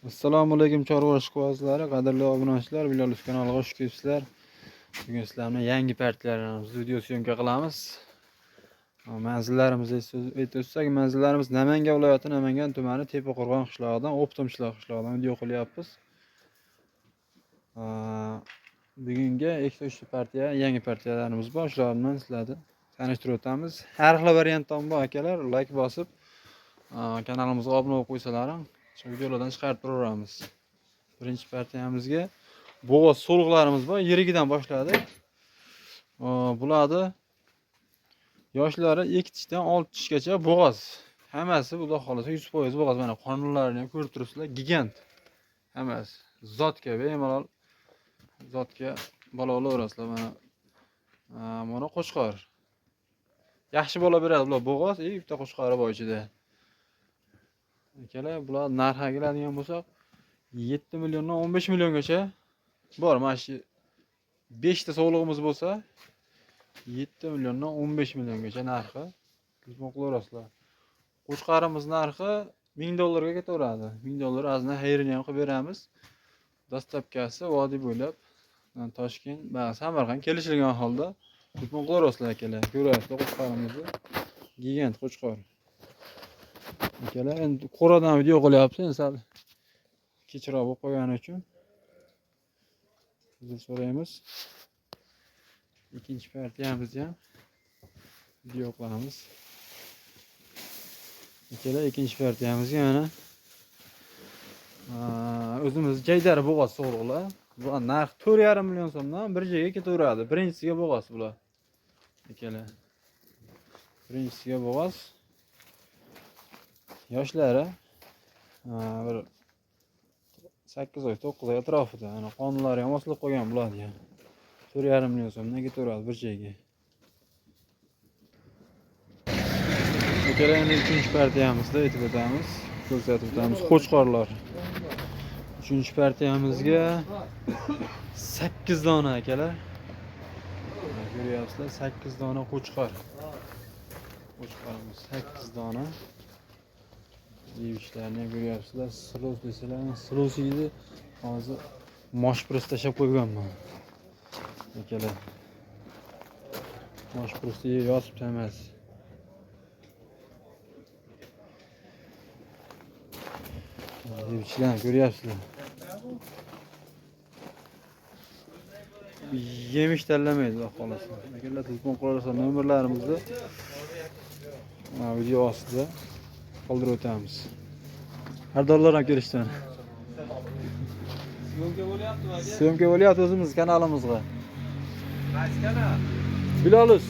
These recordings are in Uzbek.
Assalomu alaykum chorva ishqibozlari, qadrli obunachilar, Bilal kanaliga xush kelibsizlar. Bugun sizlarga yangi partiyalarimizni video syomka qilamiz. Manzillarimizga aytsak, manzillarimiz Namangan viloyati Namangan tumani Tepaqo'rg'on qishlog'idan, Optim qishlog'idan video qilyapmiz. Bugungi ikkita uchta partiya, yangi partiyalarimiz bor. Shular bilan sizlarni tanishtirib o'tamiz. Har xil variantdan bor akalar, like bosib, kanalimizga obuna bo'lib qo'ysalaring, shu videolardan chiqarib turaveramiz. Birinchi partiyamizga bo'g'oz so'liqlarimiz bor. Yirigidan boshladik. Bularni yoshlari 2 tishdan 6 tishgacha bo'g'oz. Hammasi xudo xolasa 100% bo'g'oz. Mana qonunlarini ham ko'rib turibsizlar. Gigant. Hammasi zotga bemalol zotga bola olaverasizlar. Mana qo'chqor. Yaxshi bola beradi bular bo'g'oz, bitta qo'chqori bor ichida. Akalar, bular narxiga keladigan bo'lsak, 7 milliondan 15 milliongacha bor. Mana shu 5 ta sog'lig'imiz bo'lsa, 7 milliondan 15 milliongacha narxi. Qiziqmoqlarasizlar. Qo'chqarimiz narxi $1000 ga ketaveradi. $1000 azna xayrini ham qilib beramiz. Dastlabkasi vodiy bo'ylab Toshkent va Samarqand kelishilgan holda qiziqmoqlarasizlar akalar. Ko'rasizlar qo'chqarimizni. Gigant qo'chqor. Akalar, endi qo'radan video qilyapsiz, endi sal kechroq bo'lib qolgani uchun uzr so'raymiz. Ikkinchi partiyamizni ham video qilamiz. Akalar, ikkinchi partiyamizga mana o'zimiz jaydari bo'g'oz so'g'liqlar. Bu narx 4,5 million so'mdan bir joyga ketaveradi. Birinchisiga bo'g'oz bular. Akalar. Birinchisiga bo'g'oz. Yoshlari bir 8 oy, 9 oy atrofida. Ana qonunlari ham osilib qolgan bularni ham. 4,5 million so'mdan ketaveradi bir joyga. Akalar, endi ikkinchi partiyamizda aytib o'tamiz, ko'rsatib o'tamiz. Qo'chqorlar. Uchinchi partiyamizga 8 dona akalar. Ko'ryapsizlar, 8 dona qo'chqor. Qo'chqorimiz 8 dona. Yeyishlarni ham ko'ryapsizlar. Silos desalar, silos yeydi. Hozir mosh prosta tashlab qo'yganman. Akalar. Mosh prosta yotib emas. Yeyishlarni ko'ryapsizlar. Yemish tanlamaydi xolos. Agarlar telefon qilsa nomerlarimizni video ostida qoldirib o'tamiz. Har dollar ham kelishdan. Syomka bo'lyapti o'zimiz kanalimizga. Qaysi kanal? Bilalus.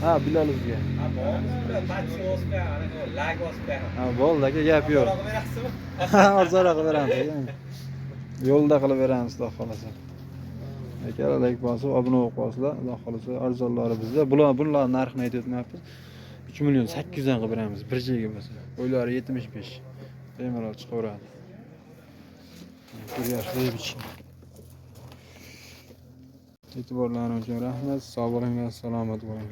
Ha, Bilaluzga. Bo'ldi aka, gap yo'q. Arzonroq beramiz. Yo'lda qilib beramiz, xudo xolasa. Akalar, like bosib, obuna bo'lib qolsizlar. Xudo xolasa arzonlari bizda. Bular narxini aytib o'tmayapmiz. 3 million 800 dan qilib beramiz bir joyga bo'lsa. O'ylari 75. Bemalol chiqaveradi. Ko'ryapsizlar bichim. E'tiborlaringiz uchun rahmat. Sog' bo'ling va salomat bo'ling.